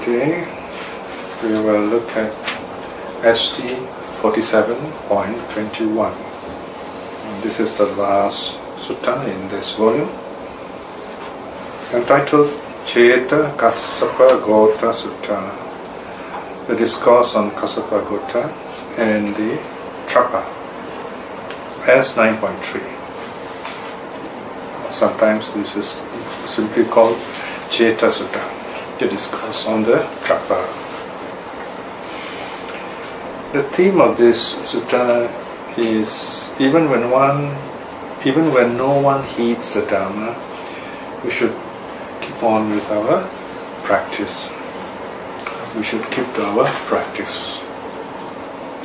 today we will look at SD 47.21. This is the last sutta in this volume, entitled Cheta Kassapa Gota Sutta, the discourse on Kassapa Gota and the Trapa, as 9.3. Sometimes this is simply called Cheta Sutta, the discourse on the Trapa. The theme of this sutta is even when no one heeds the Dharma, we should keep on with our practice. We should keep to our practice.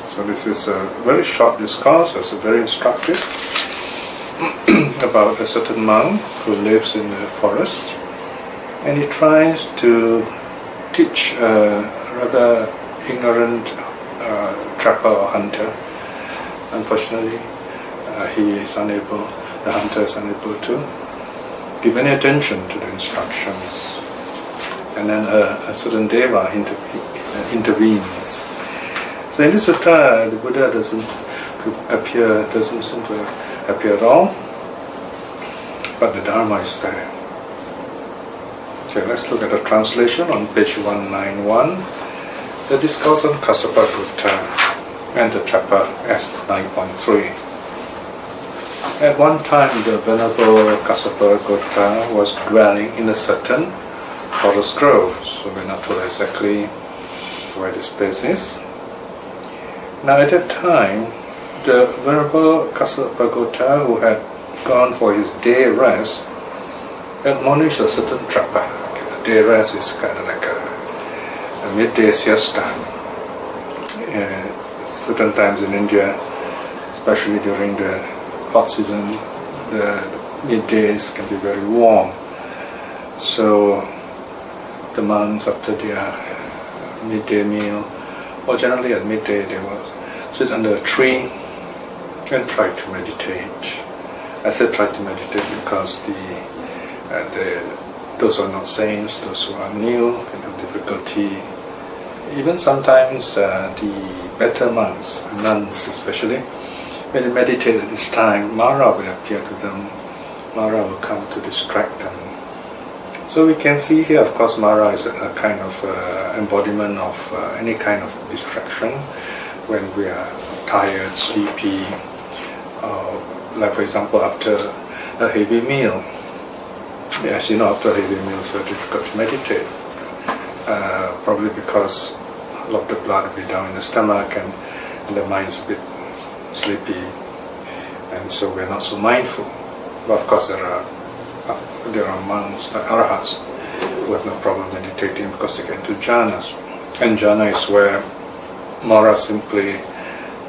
So this is a very short discourse, it's very instructive, about a certain monk who lives in the forest, and he tries to teach a rather ignorant trapper or hunter. Unfortunately, the hunter is unable to give any attention to the instructions. And then a certain deva intervenes. So in this sutta, the Buddha doesn't seem to appear at all, but the Dharma is there. Okay, let's look at the translation on page 191. The discourse on Kassapa Gota and the Trapa as 9.3. At one time, the Venerable Kassapa Gota was dwelling in a certain forest grove. So we're not told exactly where this place is. Now at that time, the Venerable Kassapa Gota, who had gone for his day rest, admonished a certain Trapa. Okay, the day rest is kind of like a midday siesta. Certain times in India, especially during the hot season, the middays can be very warm. So the monks, after their midday meal, or generally at midday, they will sit under a tree and try to meditate. I said try to meditate because those who are not saints, those who are new, can have difficulty. Even sometimes the better monks, nuns especially, when they meditate at this time, Mara will appear to them. Mara will come to distract them. So we can see here, of course, Mara is a kind of embodiment of any kind of distraction when we are tired, sleepy, like for example after a heavy meal. As you know, after a heavy meal it's very difficult to meditate, probably because a lot of the blood will be down in the stomach and the mind's a bit sleepy, and so we're not so mindful. But of course there are monks, like arahats, who have no problem meditating because they get into jhanas. And jhana is where Mara simply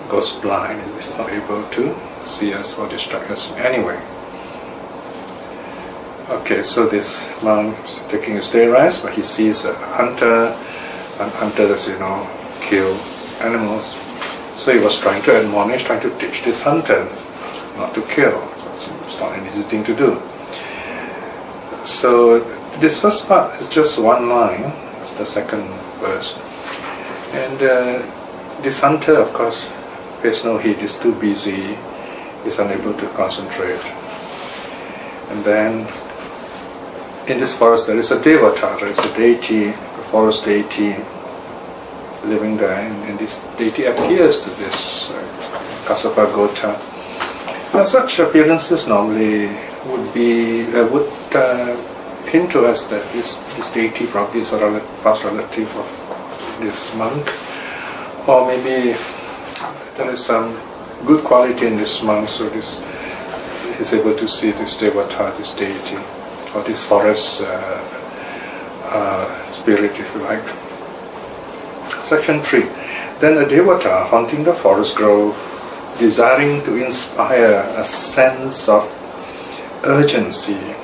goes blind. He's not able to see us or distract us anyway. Okay, so this monk is taking his day rest, but he sees a hunter, and hunters, kill animals. So he was trying to admonish, trying to teach this hunter not to kill. So it's not an easy thing to do. So this first part is just one line, it's the second verse. And this hunter, of course, pays no heed, is too busy, is unable to concentrate. And then in this forest there is a devata, there is a deity, a forest deity living there, and this deity appears to this Kassapa Gota. Now such appearances normally would hint to us that this deity probably is a past relative of this monk, or maybe there is some good quality in this monk, so this is able to see this devata, this deity, or this forest spirit, if you like. Section 3. Then a devata haunting the forest grove, desiring to inspire a sense of urgency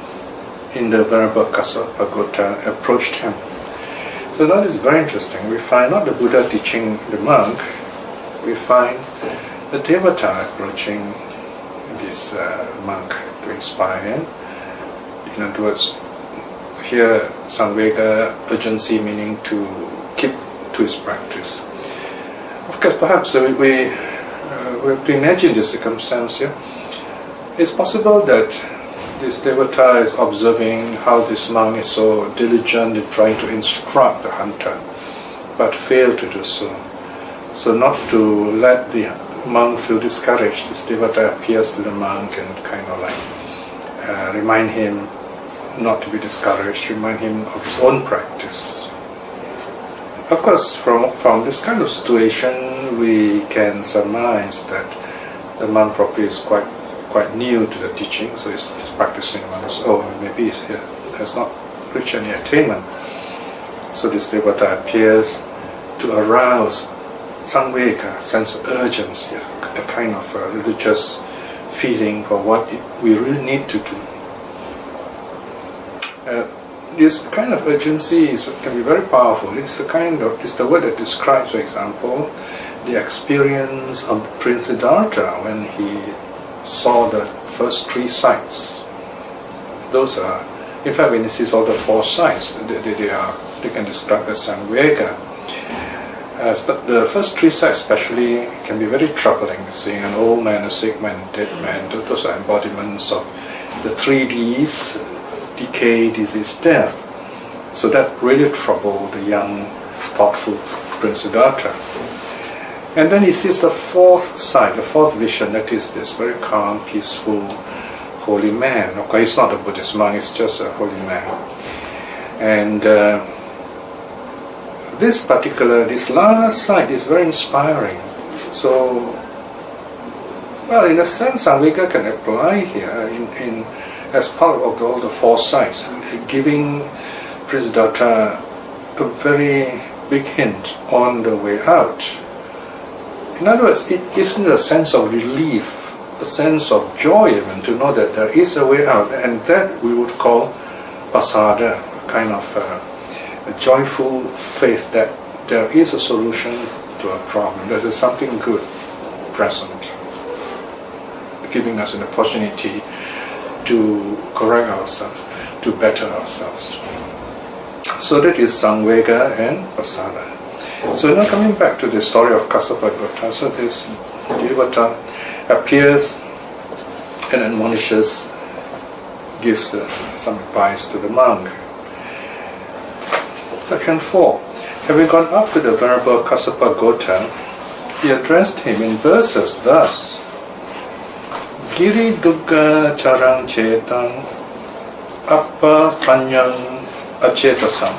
in the Venerable Kassapa Gota, approached him. So that is very interesting. We find not the Buddha teaching the monk, we find the devata approaching this monk to inspire him. In other words, here samvega, urgency, meaning to keep to his practice. Of course, perhaps we have to imagine the circumstance here. It's possible that this devata is observing how this monk is so diligent in trying to instruct the hunter, but failed to do so. So not to let the monk feel discouraged, this devata appears to the monk and kind of like remind him not to be discouraged, remind him of his own practice. Of course, from this kind of situation, we can surmise that the monk probably is quite new to the teaching, so he's practicing on his own. Maybe he has not reached any attainment. So this devata appears to arouse samvega, sense of urgency, a kind of religious feeling for what we really need to do. This kind of urgency can be very powerful. It's the word that describes, for example, the experience of Prince Siddhartha when he saw the first 3 sights. Those are, in fact, when he sees all the 4 sights, they can describe as samvega. But the first 3 sights especially can be very troubling. Seeing an old man, a sick man, a dead man, those are embodiments of the 3 Ds, decay, disease, death. So that really troubled the young, thoughtful Prince Siddhartha. And then he sees the 4th sight, the 4th vision, that is this very calm, peaceful, holy man. Of course, he's not a Buddhist monk, he's just a holy man. And this last sight is very inspiring. So, well, in a sense, samvega can apply here as part of all the 4 sights, giving Prince Siddhartha a very big hint on the way out. In other words, it gives me a sense of relief, a sense of joy even, to know that there is a way out, and that we would call pasada, a kind of a joyful faith that there is a solution to a problem, that there's something good present, giving us an opportunity to correct ourselves, to better ourselves. So that is samvega and pasada. So now coming back to the story of Kassapa, so this devata appears and admonishes, gives some advice to the monk. Section 4. Having gone up to the Venerable Kassapa Gota, he addressed him in verses thus: Giri dukkha charang chetan appa panyang acetasam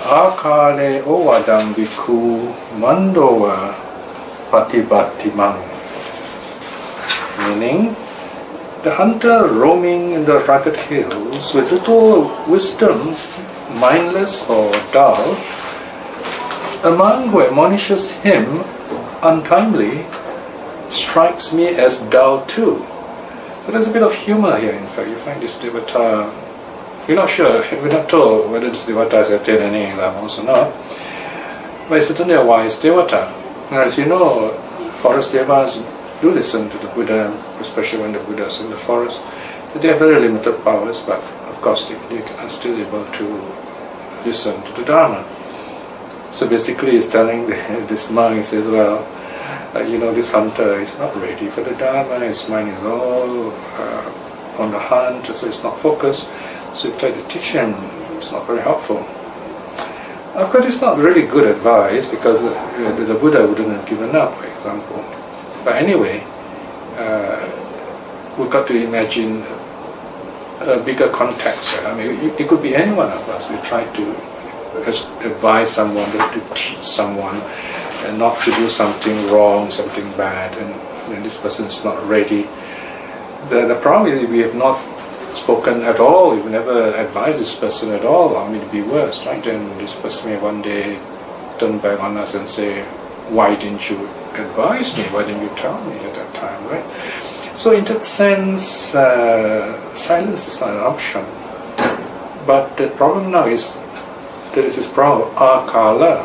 akale ovadam bhikkhu mandova patibhatimang. Meaning, the hunter roaming in the rugged hills with little wisdom, mindless or dull, a monk who admonishes him untimely strikes me as dull too. So there's a bit of humor here. In fact, you find this devata, we're not sure, we're not told whether this devata has attained any levels or not, but it's certainly a wise devata. And as you know, forest devas do listen to the Buddha, especially when the Buddha is in the forest. They have very limited powers, but of course they are still able to listen to the Dharma. So basically he's telling this monk, he says, well, this hunter is not ready for the Dharma, his mind is all on the hunt, so it's not focused. So you try to teach him, it's not very helpful. Of course, it's not really good advice, because the Buddha wouldn't have given up, for example. But anyway, we've got to imagine a bigger context. I mean, it could be any one of us. We try to advise someone, to teach someone, and not to do something wrong, something bad, and this person is not ready. The problem is we have not spoken at all, we've never advised this person at all. I mean, it'd be worse, right? Then this person may one day turn back on us and say, why didn't you advise me? Why didn't you tell me at that time, right? So in that sense, silence is not an option. But the problem now is, there is this problem of akala,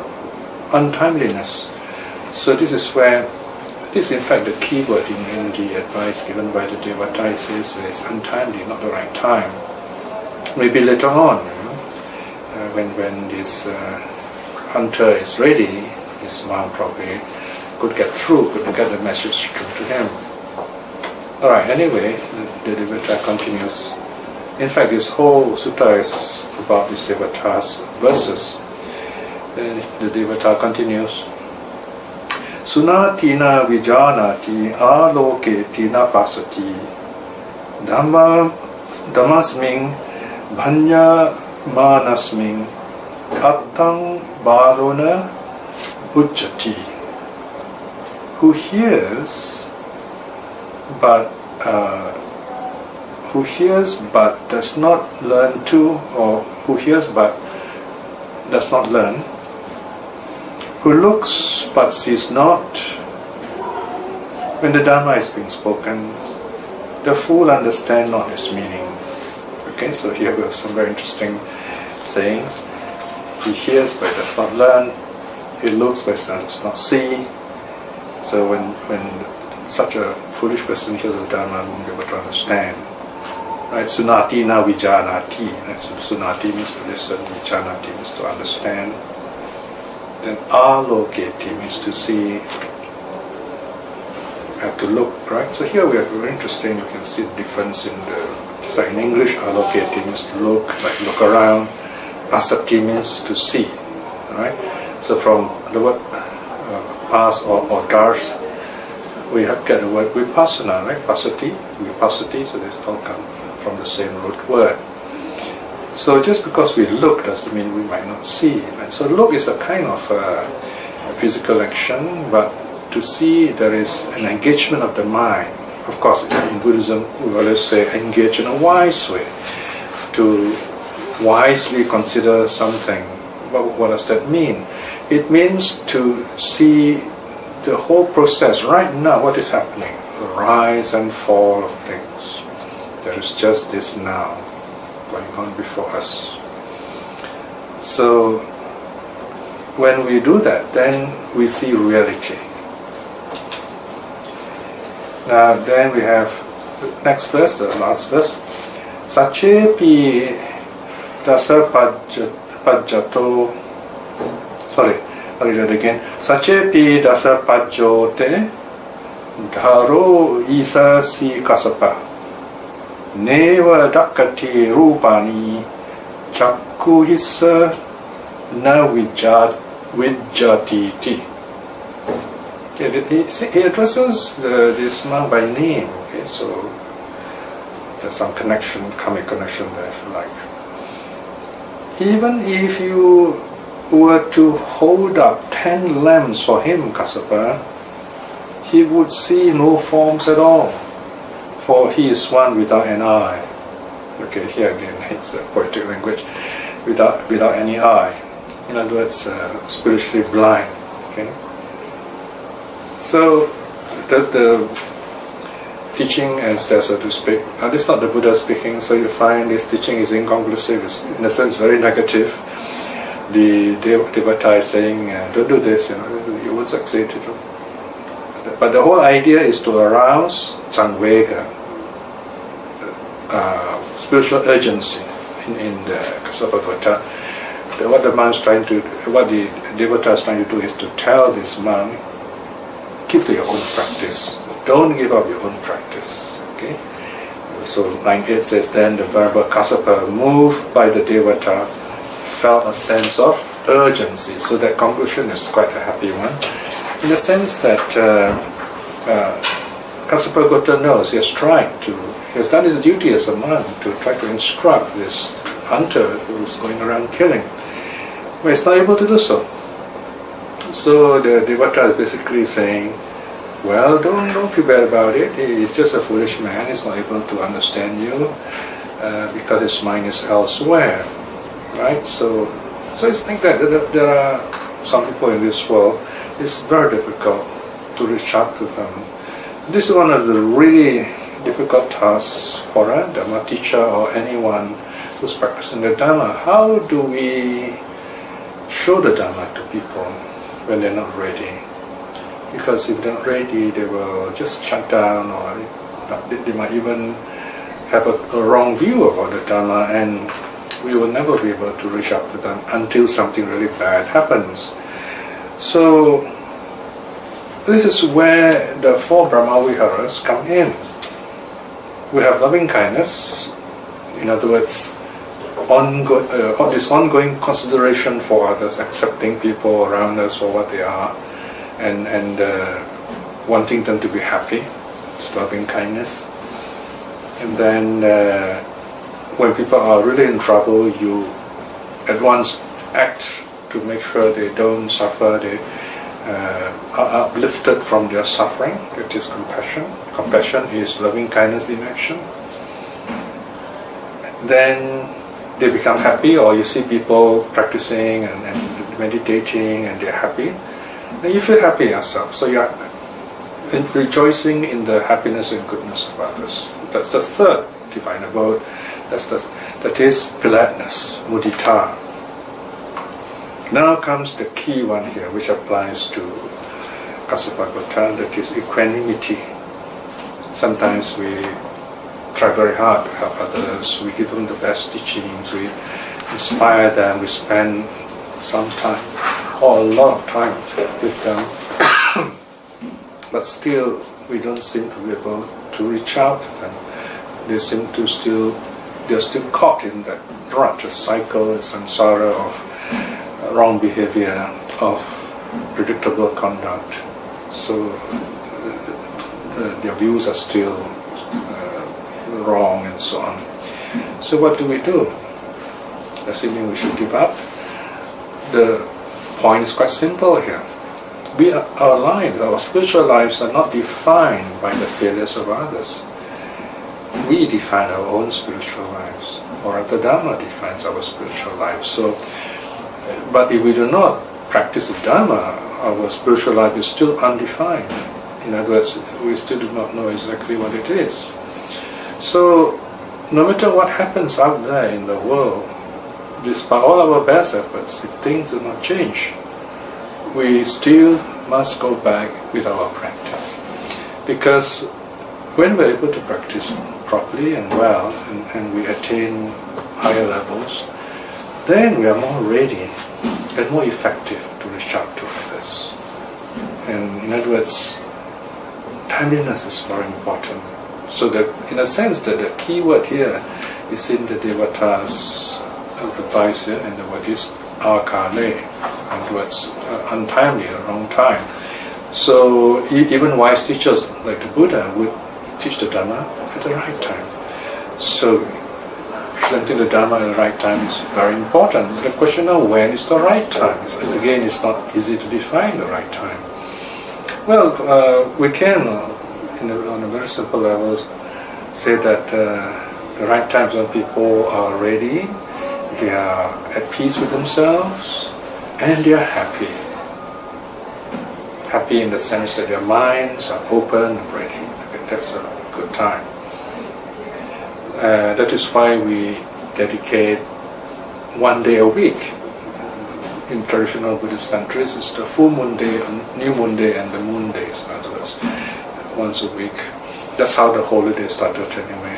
untimeliness. So this is where, this is in fact the key word in the advice given by the devata. It says it's untimely, not the right time. maybe later on, when this hunter is ready, his monk probably could get the message through to him. Alright, anyway, the devata continues. In fact, this whole sutta is about these devatas verses. The devata continues. Sunatina vijanati aloke tina pasati Dhammasming bhanya manasming attang balona ujjati. Who hears but does not learn to, or who hears but does not learn, who looks but sees not. When the Dharma is being spoken, the fool understand not its meaning. Okay, so here we have some very interesting sayings. He hears but does not learn. He looks but does not see. So when such a foolish person hears the Dharma, won't be able to understand. Right? Sunati na vijanati. Right? So sunati means to listen, vijanati means to understand. Then aloketi means to see, have to look, right? So here we have very interesting, you can see the difference in just like in English, aloketi means to look, like look around. Pasati means to see, right? So from the word pas or dars, we have get the word vipassana, right? Pasati, vipassati, so this all come from the same root word. So just because we look doesn't mean we might not see. Right? So look is a kind of physical action, but to see there is an engagement of the mind. Of course, in Buddhism we always say engage in a wise way, to wisely consider something. But what does that mean? It means to see the whole process right now, what is happening, the rise and fall of things. There is just this now going on before us. So when we do that, then we see reality. Now then we have the next verse, the last verse. Sachepi dasa pajjato. Sorry, I'll read it again. Sachepi dasa pajjote dharo isa si Kassapa. Neva dakati rupani chakku hissa na vijjati. Okay, he addresses this man by name. Okay, so there's some connection, karmic connection there, if you like. Even if you were to hold up 10 lamps for him, Kassapa, he would see no forms at all, for he is one without an eye. Okay, here again it's poetic language, without any eye. In other words, spiritually blind. Okay. So the teaching, and so to speak, this is not the Buddha speaking, so you find this teaching is inconclusive, it's in a sense very negative. The devata is saying, don't do this, you will succeed. But the whole idea is to arouse samvega, spiritual urgency in the Kassapa devata. What the devata is trying to do is to tell this monk, keep to your own practice. Don't give up your own practice. Okay. So line 8 says, then the Venerable Kassapa, moved by the devata, felt a sense of urgency. So that conclusion is quite a happy one, in the sense that Kassapa Gota knows he has done his duty as a monk to try to instruct this hunter who is going around killing, but he's not able to do so. So the devata is basically saying, well, don't feel bad about it. He's just a foolish man. He's not able to understand you because his mind is elsewhere, right? So it's like that. There are some people in this world. It's very difficult to reach out to them. This is one of the really difficult tasks for a Dharma teacher or anyone who's practicing the Dharma. How do we show the Dharma to people when they're not ready? Because if they're not ready, they will just shut down, or they might even have a wrong view about the Dharma, and we will never be able to reach out to them until something really bad happens. So this is where the four Brahmaviharas come in. We have loving kindness, in other words, this ongoing consideration for others, accepting people around us for what they are, and wanting them to be happy. It's loving kindness. And then when people are really in trouble, you at once act to make sure they don't suffer, they are uplifted from their suffering. That is compassion. Compassion is loving kindness in action. Then they become happy, or you see people practicing and meditating and they're happy, then you feel happy yourself. So you're rejoicing in the happiness and goodness of others. That's the third divine abode. That is gladness, mudita. Now comes the key one here, which applies to Kassapa, that is equanimity. Sometimes we try very hard to help others, we give them the best teachings, we inspire them, we spend some time, or a lot of time with them, but still we don't seem to be able to reach out to them. They're still caught in that rut, a cycle, a samsara of wrong behavior, of predictable conduct. So their views are still wrong and so on. So what do we do? Does it mean we should give up? The point is quite simple here. Our lives, our spiritual lives are not defined by the failures of others. We define our own spiritual lives, or the Dharma defines our spiritual lives. So, but if we do not practice the Dharma, our spiritual life is still undefined. In other words, we still do not know exactly what it is. So, no matter what happens out there in the world, despite all our best efforts, if things do not change, we still must go back with our practice. Because when we're able to practice properly and well, and we attain higher levels, then we are more ready and more effective to reach out to others. And in other words, timeliness is very important. So that, in a sense, that the key word here is in the devata's advice here, and the word is akale, in other words, untimely, a wrong time. So even wise teachers like the Buddha would teach the Dharma at the right time. So presenting the Dharma at the right time is very important. The question of when is the right time? Again, it's not easy to define the right time. Well, we can, on a very simple level, say that the right time is when people are ready, they are at peace with themselves, and they are happy. Happy in the sense that their minds are open and ready. Okay, that's a good time. That is why we dedicate one day a week. In traditional Buddhist countries, it's the full moon day, new moon day, and the moon days. In other words, once a week. That's how the holiday started anyway.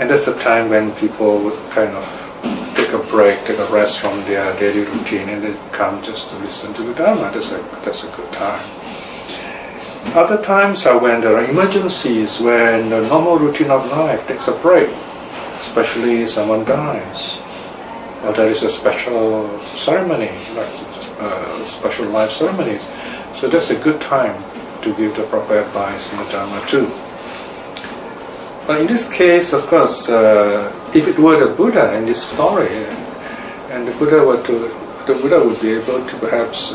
And that's the time when people would kind of take a break, take a rest from their daily routine, and they come just to listen to the Dharma. That's a good time. Other times are when there are emergencies, when the normal routine of life takes a break, especially someone dies, or there is a special ceremony, like special life ceremonies. So that's a good time to give the proper advice in the Dharma too. But in this case, of course, if it were the Buddha in this story, and the Buddha would be able to perhaps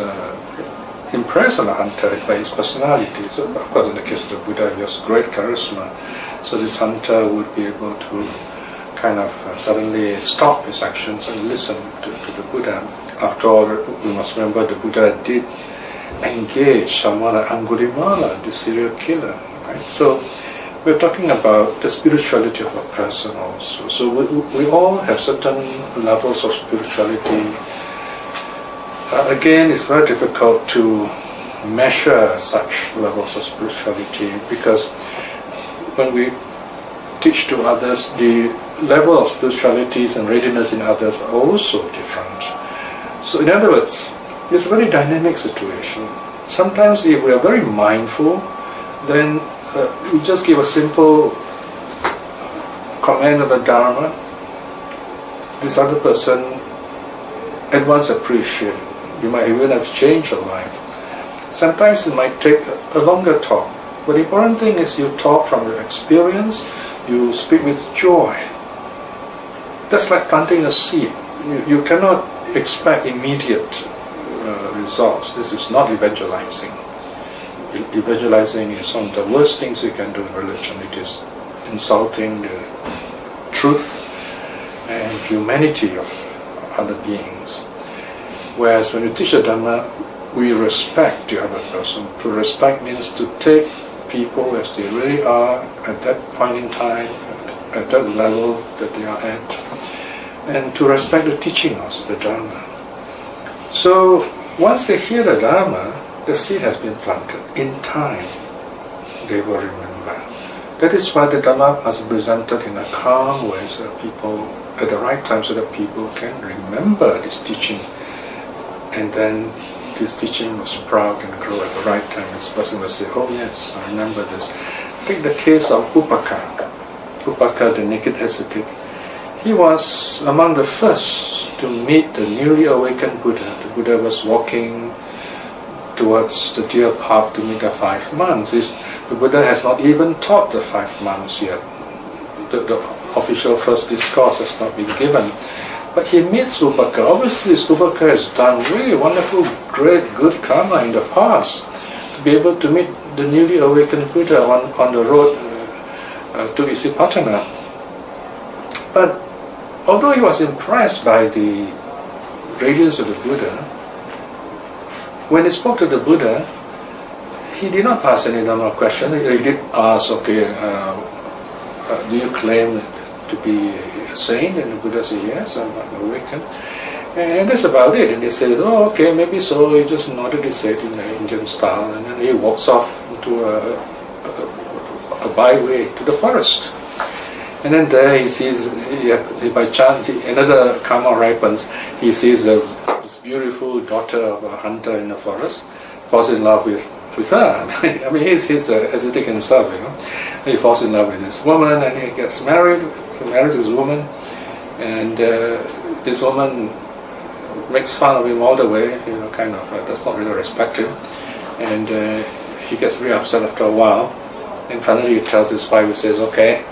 impress on the hunter by his personality. So, of course, in the case of the Buddha, he has great charisma. So this hunter would be able to kind of suddenly stop his actions and listen to the Buddha. After all, we must remember the Buddha did engage someone like Angulimala, the serial killer. Right? So we're talking about the spirituality of a person also. So we all have certain levels of spirituality. Again, it's very difficult to measure such levels of spirituality, because when we teach to others, the level of spiritualities and readiness in others are also different. So in other words, it's a very dynamic situation. Sometimes if we are very mindful, then we just give a simple command of the Dharma. This other person at once appreciate. You might even have changed your life. Sometimes it might take a longer talk, but the important thing is you talk from your experience, you speak with joy. That's like planting a seed. You cannot expect immediate results. This is not evangelizing. Evangelizing is one of the worst things we can do in religion. It is insulting the truth and humanity of other beings. Whereas when you teach the Dhamma, we respect the other person. To respect means to take people as they really are at that point in time, at that level that they are at, and to respect the teaching of the Dhamma. So once they hear the Dhamma, the seed has been planted. In time, they will remember. That is why the Dhamma was presented in a calm way, so that people, at the right time, so that people can remember this teaching. And then this teaching will sprout and grow at the right time. This person will say, oh yes, I remember this. Take the case of Upaka. Upaka, the naked ascetic. He was among the first to meet the newly awakened Buddha. The Buddha was walking towards the Deer Park to meet the 5 months. The Buddha has not even taught the 5 months yet. The official first discourse has not been given. But he meets Upaka. Obviously, this Upaka has done really wonderful, great, good karma in the past to be able to meet the newly awakened Buddha on the road to Isipatana. But although he was impressed by the radiance of the Buddha, when he spoke to the Buddha, he did not ask any Dhamma question. He did ask, okay, do you claim to be a saint? And the Buddha said, yes, I'm awakened. And that's about it. And he says, oh, okay, maybe so. He just nodded his head in the Indian style, and then he walks off into a byway to the forest. And then there he sees, by chance, another karma ripens. He sees this beautiful daughter of a hunter in the forest, falls in love with her. I mean, he's ascetic himself, you know. He falls in love with this woman, and he gets married. He marries this woman, and this woman makes fun of him all the way, you know, kind of does not really respect him, and he gets very upset after a while. And finally, he tells his wife, he says, "Okay,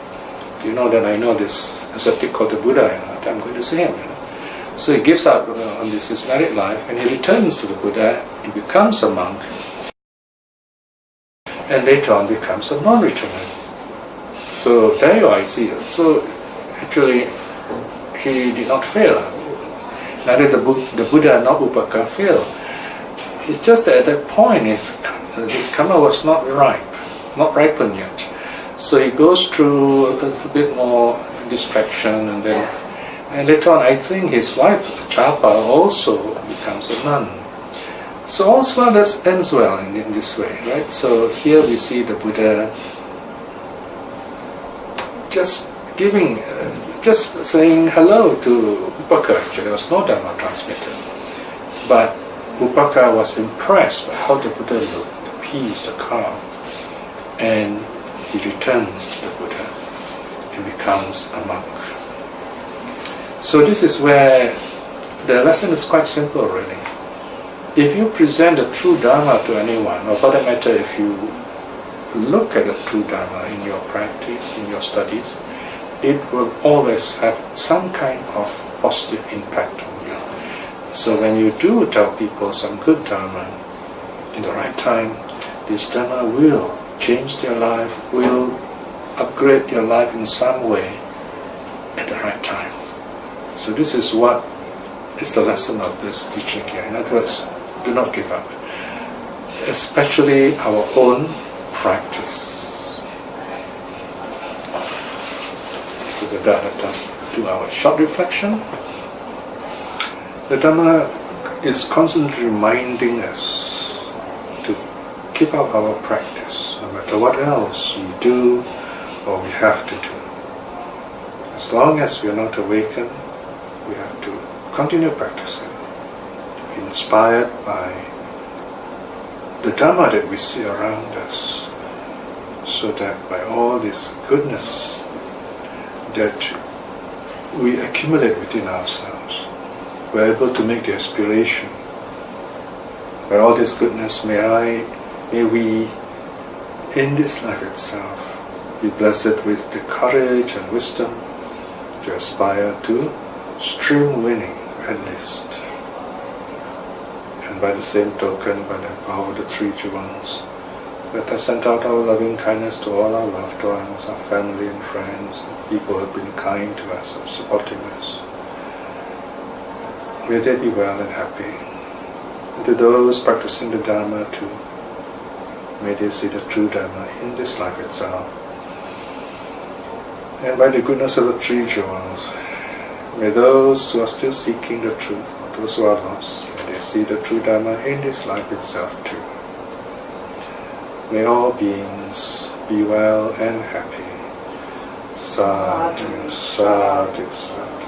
you know that I know this ascetic called the Buddha, and I'm going to see him." You know? So he gives up on his married life, and he returns to the Buddha. He becomes a monk, and later on becomes a non-returner. So there you are, you see. So actually, he did not fail. Neither the Buddha nor Upaka failed. It's just that at that point, his karma was not ripe, not ripened yet. So he goes through a little bit more distraction, and later on, I think his wife Kassapa also becomes a nun. So all's well that ends well in this way, right? So here we see the Buddha just saying hello to Upaka. Actually, there was no Dharma transmitted, but Upaka was impressed by how the Buddha looked, the peace, the calm, and he returns to the Buddha and becomes a monk. So this is where the lesson is quite simple, really. If you present the true Dharma to anyone, or for that matter, if you look at the true Dharma in your practice, in your studies, it will always have some kind of positive impact on you. So when you do tell people some good Dharma in the right time, this Dharma will change their life, will upgrade your life in some way at the right time. So this is what is the lesson of this teaching here. In other words, do not give up, especially our own practice. So with that, let us do our short reflection. The Dhamma is constantly reminding us to keep up our practice, no matter what else we do or we have to do. As long as we are not awakened, we have to continue practicing, inspired by the Dharma that we see around us, so that by all this goodness that we accumulate within ourselves, we're able to make the aspiration. By all this goodness, may we, in this life itself, be blessed with the courage and wisdom to aspire to stream winning at least. And by the same token, by the power of the three jewels, let us send out our loving kindness to all our loved ones, our family and friends, and people who have been kind to us and supporting us. May they be well and happy. And to those practicing the Dharma too, may they see the true Dharma in this life itself. And by the goodness of the three jewels, may those who are still seeking the truth, or those who are lost, may they see the true Dharma in this life itself too. May all beings be well and happy. Sadhu, sadhu, sadhu.